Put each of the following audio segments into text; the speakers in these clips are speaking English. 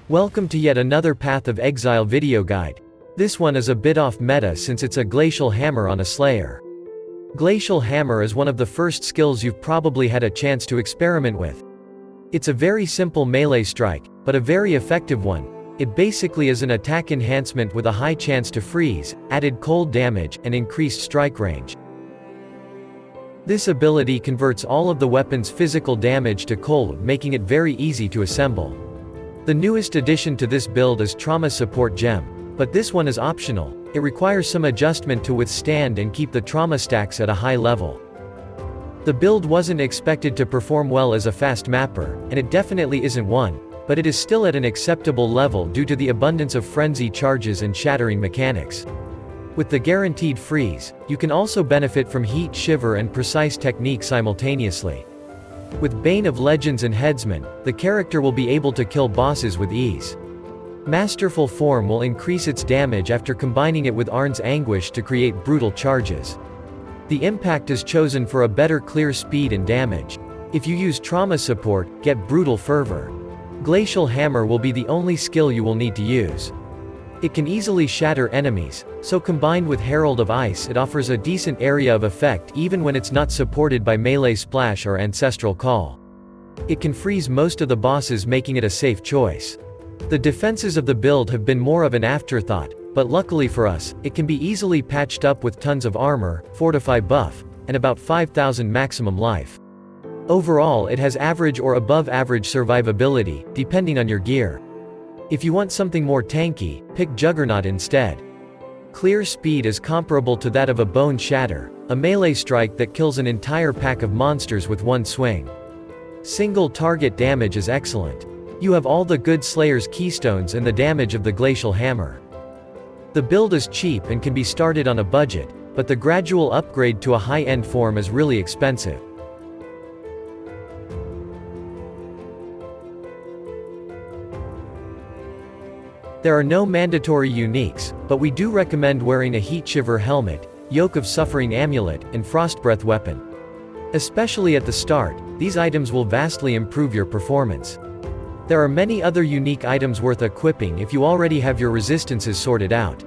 Welcome to yet another Path of Exile video guide. This one is a bit off meta since it's a glacial hammer on a Slayer. Glacial hammer is one of the first skills you've probably had a chance to experiment with. It's a very simple melee strike, but a very effective one. It basically is an attack enhancement with a high chance to freeze, added cold damage, and increased strike range. This ability converts all of the weapon's physical damage to cold, making it very easy to assemble. The newest addition to this build is Trauma Support Gem, but this one is optional. It requires some adjustment to withstand and keep the trauma stacks at a high level. The build wasn't expected to perform well as a fast mapper, and it definitely isn't one, but it is still at an acceptable level due to the abundance of frenzy charges and shattering mechanics. With the guaranteed freeze, you can also benefit from heat shiver and precise technique simultaneously. With Bane of Legends and Headsman, the character will be able to kill bosses with ease. Masterful Form will increase its damage after combining it with Arn's Anguish to create brutal charges. The impact is chosen for a better clear speed and damage. If you use Trauma Support, get Brutal Fervor. Glacial Hammer will be the only skill you will need to use. It can easily shatter enemies, so combined with Herald of Ice it offers a decent area of effect even when it's not supported by Melee Splash or Ancestral Call. It can freeze most of the bosses, making it a safe choice. The defenses of the build have been more of an afterthought, but luckily for us, it can be easily patched up with tons of armor, Fortify buff, and about 5,000 maximum life. Overall it has average or above average survivability, depending on your gear. If you want something more tanky, pick Juggernaut instead. Clear speed is comparable to that of a Bone Shatter, a melee strike that kills an entire pack of monsters with one swing. Single target damage is excellent. You have all the good Slayer's keystones and the damage of the Glacial Hammer. The build is cheap and can be started on a budget, but the gradual upgrade to a high-end form is really expensive. There are no mandatory uniques, but we do recommend wearing a Heat Shiver helmet, Yoke of Suffering amulet, and Frostbreath weapon. Especially at the start, these items will vastly improve your performance. There are many other unique items worth equipping if you already have your resistances sorted out.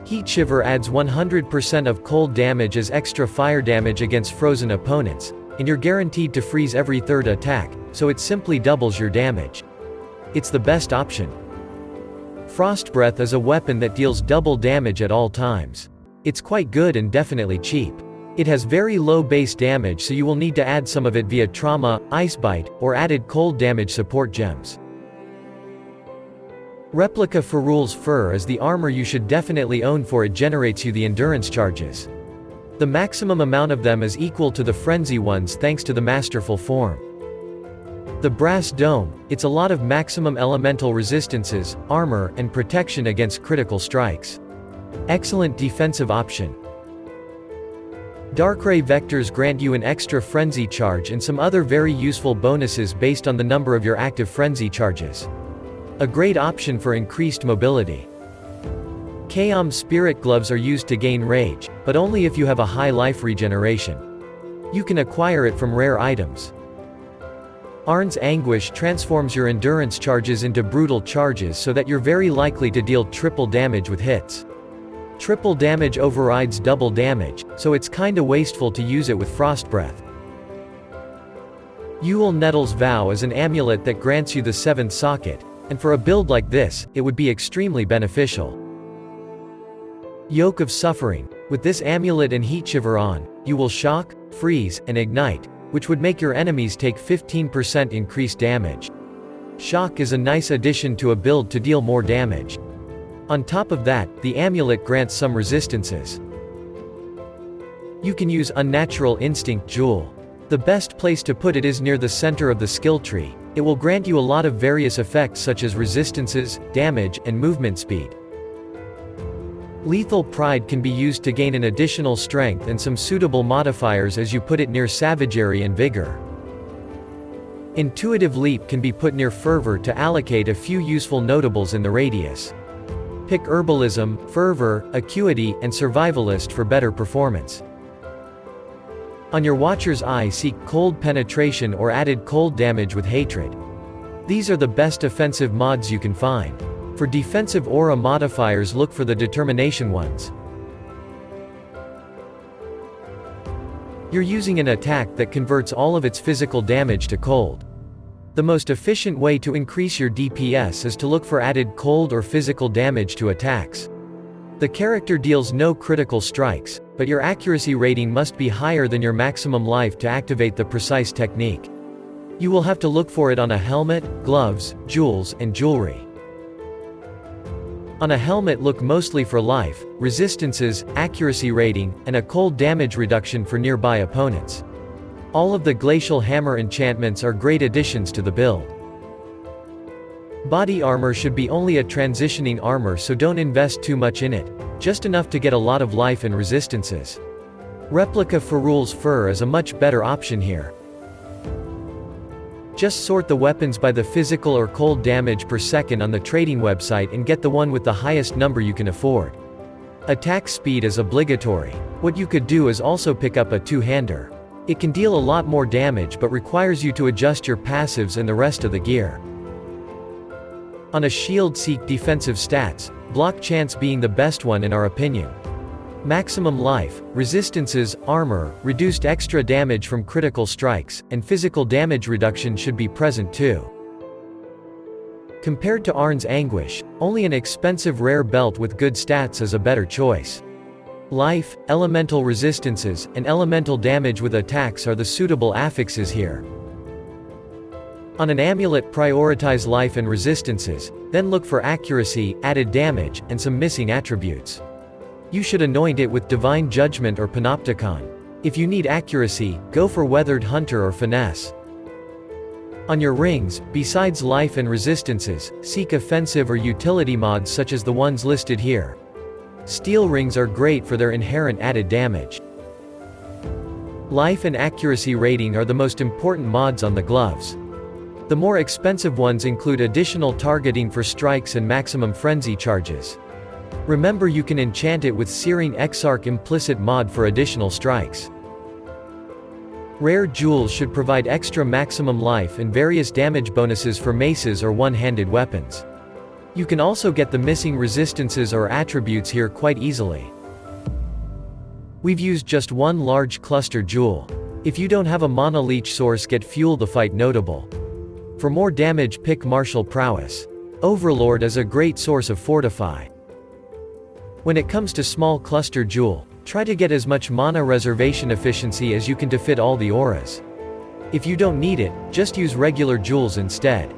Heat Shiver adds 100% of cold damage as extra fire damage against frozen opponents, and you're guaranteed to freeze every third attack, so it simply doubles your damage. It's the best option. Frostbreath is a weapon that deals double damage at all times. It's quite good and definitely cheap. It has very low base damage, so you will need to add some of it via Trauma, Ice Bite, or added cold damage support gems. Replica Ferul's Fur is the armor you should definitely own, for it generates you the endurance charges. The maximum amount of them is equal to the frenzy ones thanks to the Masterful Form. The Brass Dome, it's a lot of maximum elemental resistances, armor, and protection against critical strikes. Excellent defensive option. Darkray Vectors grant you an extra frenzy charge and some other very useful bonuses based on the number of your active frenzy charges. A great option for increased mobility. Kaom Spirit Gloves are used to gain rage, but only if you have a high life regeneration. You can acquire it from rare items. Arn's Anguish transforms your endurance charges into brutal charges so that you're very likely to deal triple damage with hits. Triple damage overrides double damage, so it's kinda wasteful to use it with Frostbreath. Yule Nettle's Vow is an amulet that grants you the 7th socket, and for a build like this, it would be extremely beneficial. Yoke of Suffering. With this amulet and Heat Shiver on, you will shock, freeze, and ignite, which would make your enemies take 15% increased damage. Shock is a nice addition to a build to deal more damage. On top of that, the amulet grants some resistances. You can use Unnatural Instinct Jewel. The best place to put it is near the center of the skill tree. It will grant you a lot of various effects such as resistances, damage, and movement speed. Lethal Pride can be used to gain an additional strength and some suitable modifiers as you put it near Savagery and Vigor. Intuitive Leap can be put near Fervor to allocate a few useful notables in the radius. Pick Herbalism, Fervor, Acuity, and Survivalist for better performance. On your Watcher's Eye, seek Cold Penetration or added cold damage with Hatred. These are the best offensive mods you can find. For defensive aura modifiers, look for the determination ones. You're using an attack that converts all of its physical damage to cold. The most efficient way to increase your DPS is to look for added cold or physical damage to attacks. The character deals no critical strikes, but your accuracy rating must be higher than your maximum life to activate the precise technique. You will have to look for it on a helmet, gloves, jewels, and jewelry. On a helmet, look mostly for life, resistances, accuracy rating, and a cold damage reduction for nearby opponents. All of the Glacial Hammer enchantments are great additions to the build. Body armor should be only a transitioning armor, so don't invest too much in it, just enough to get a lot of life and resistances. Replica Ferrule's fur is a much better option here. Just sort the weapons by the physical or cold damage per second on the trading website and get the one with the highest number you can afford. Attack speed is obligatory. What you could do is also pick up a two-hander. It can deal a lot more damage but requires you to adjust your passives and the rest of the gear. On a shield, seek defensive stats, block chance being the best one in our opinion. Maximum life, resistances, armor, reduced extra damage from critical strikes, and physical damage reduction should be present too. Compared to Arn's Anguish, only an expensive rare belt with good stats is a better choice. Life, elemental resistances, and elemental damage with attacks are the suitable affixes here. On an amulet, prioritize life and resistances, then look for accuracy, added damage, and some missing attributes. You should anoint it with Divine Judgment or Panopticon. If you need accuracy, go for Weathered Hunter or Finesse. On your rings, besides life and resistances, seek offensive or utility mods such as the ones listed here. Steel rings are great for their inherent added damage. Life and accuracy rating are the most important mods on the gloves. The more expensive ones include additional targeting for strikes and maximum frenzy charges. Remember, you can enchant it with Searing Exarch implicit mod for additional strikes. Rare jewels should provide extra maximum life and various damage bonuses for maces or one-handed weapons. You can also get the missing resistances or attributes here quite easily. We've used just one large cluster jewel. If you don't have a mana leech source, get Fuel the Fight notable. For more damage, pick Martial Prowess. Overlord is a great source of Fortify. When it comes to small cluster jewel, try to get as much mana reservation efficiency as you can to fit all the auras. If you don't need it, just use regular jewels instead.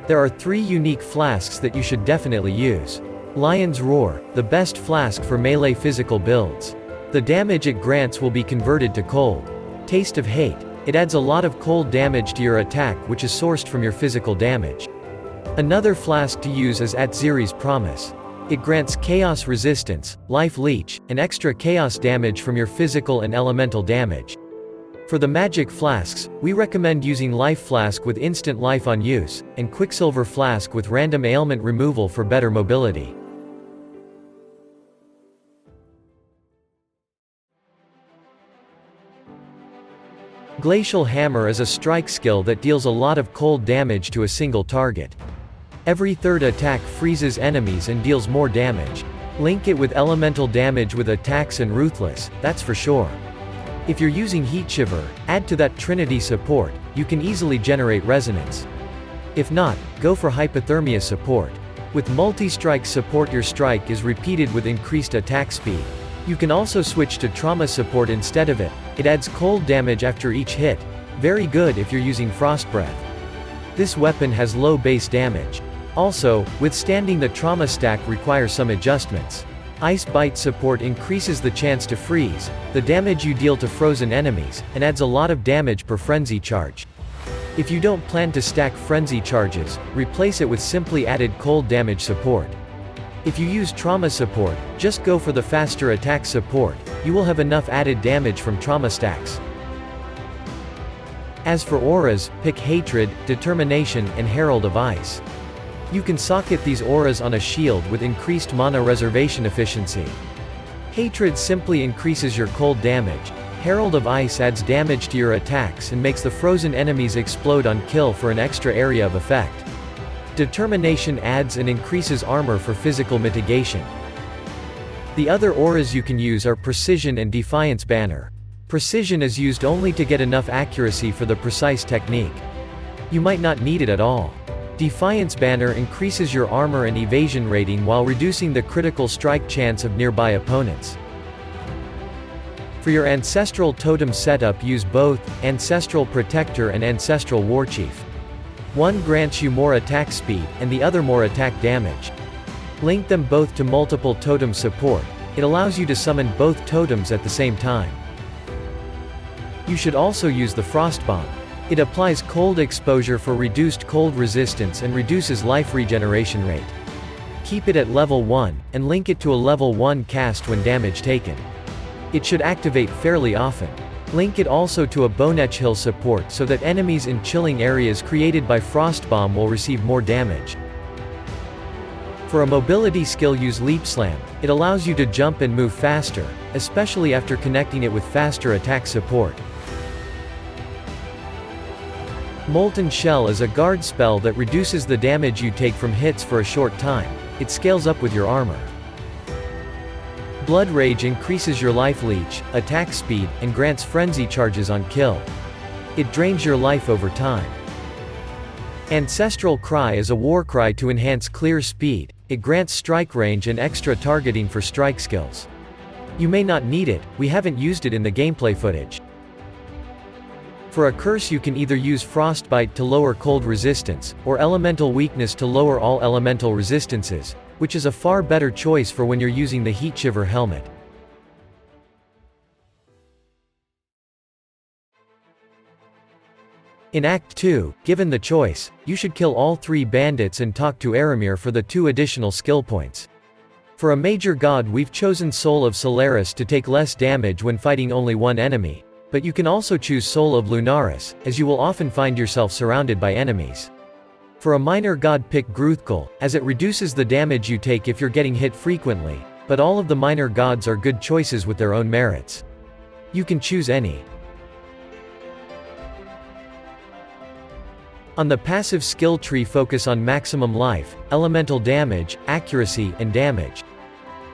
There are 3 unique flasks that you should definitely use. Lion's Roar, the best flask for melee physical builds. The damage it grants will be converted to cold. Taste of Hate. It adds a lot of cold damage to your attack, which is sourced from your physical damage. Another flask to use is Atziri's Promise. It grants chaos resistance, life leech, and extra chaos damage from your physical and elemental damage. For the magic flasks, we recommend using Life Flask with instant life on use, and Quicksilver Flask with random ailment removal for better mobility. Glacial Hammer is a strike skill that deals a lot of cold damage to a single target. Every third attack freezes enemies and deals more damage. Link it with elemental damage with attacks and Ruthless, that's for sure. If you're using Heat Shiver, add to that Trinity support, you can easily generate resonance. If not, go for Hypothermia support. With multi-strike support, your strike is repeated with increased attack speed. You can also switch to Trauma support instead of it. It adds cold damage after each hit. Very good if you're using Frost Breath. This weapon has low base damage. Also, withstanding the trauma stack requires some adjustments. Ice Bite support increases the chance to freeze, the damage you deal to frozen enemies, and adds a lot of damage per frenzy charge. If you don't plan to stack frenzy charges, replace it with simply added cold damage support. If you use trauma support, just go for the faster attack support, you will have enough added damage from trauma stacks. As for auras, pick Hatred, Determination, and Herald of Ice. You can socket these auras on a shield with increased mana reservation efficiency. Hatred simply increases your cold damage. Herald of Ice adds damage to your attacks and makes the frozen enemies explode on kill for an extra area of effect. Determination adds and increases armor for physical mitigation. The other auras you can use are Precision and Defiance Banner. Precision is used only to get enough accuracy for the precise technique. You might not need it at all. Defiance Banner increases your armor and evasion rating while reducing the critical strike chance of nearby opponents. For your Ancestral Totem setup, use both Ancestral Protector and Ancestral Warchief. One grants you more attack speed, and the other more attack damage. Link them both to multiple totem support. It allows you to summon both totems at the same time. You should also use the Frost Bomb. It applies cold exposure for reduced cold resistance and reduces life regeneration rate. Keep it at level 1, and link it to a level 1 cast when damage taken. It should activate fairly often. Link it also to a Bonech Hill support so that enemies in chilling areas created by Frost Bomb will receive more damage. For a mobility skill, use Leap Slam. It allows you to jump and move faster, especially after connecting it with faster attack support. Molten Shell is a guard spell that reduces the damage you take from hits for a short time. It scales up with your armor. Blood Rage increases your life leech, attack speed, and grants frenzy charges on kill. It drains your life over time. Ancestral Cry is a war cry to enhance clear speed. It grants strike range and extra targeting for strike skills. You may not need it, we haven't used it in the gameplay footage. For a curse, you can either use Frostbite to lower cold resistance, or Elemental Weakness to lower all elemental resistances, which is a far better choice for when you're using the Heat Shiver helmet. In Act 2, given the choice, you should kill all 3 bandits and talk to Aramir for the 2 additional skill points. For a major god, we've chosen Soul of Solaris to take less damage when fighting only one enemy, but you can also choose Soul of Lunaris, as you will often find yourself surrounded by enemies. For a minor god, pick Gruthkul, as it reduces the damage you take if you're getting hit frequently, but all of the minor gods are good choices with their own merits. You can choose any. On the passive skill tree, focus on maximum life, elemental damage, accuracy, and damage.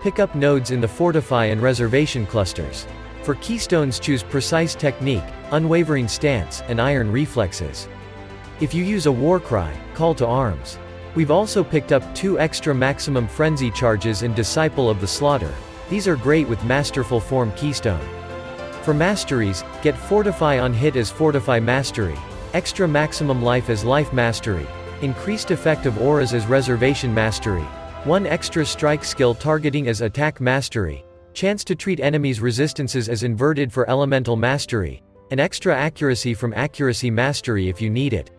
Pick up nodes in the Fortify and Reservation clusters. For keystones, choose Precise Technique, Unwavering Stance, and Iron Reflexes. If you use a Warcry, Call to Arms. We've also picked up 2 extra Maximum Frenzy charges in Disciple of the Slaughter. These are great with Masterful Form keystone. For masteries, get Fortify on hit as Fortify Mastery, extra maximum life as Life Mastery, increased effect of auras as Reservation Mastery, 1 extra strike skill targeting as Attack Mastery, chance to treat enemies' resistances as Inverted for Elemental Mastery, and extra accuracy from Accuracy Mastery if you need it.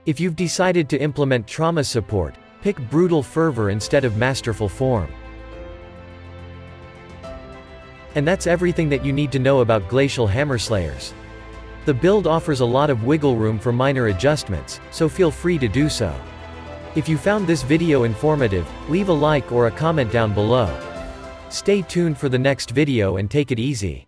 If you've decided to implement trauma support, pick Brutal Fervor instead of Masterful Form. And that's everything that you need to know about Glacial Hammerslayers. The build offers a lot of wiggle room for minor adjustments, so feel free to do so. If you found this video informative, leave a like or a comment down below. Stay tuned for the next video and take it easy.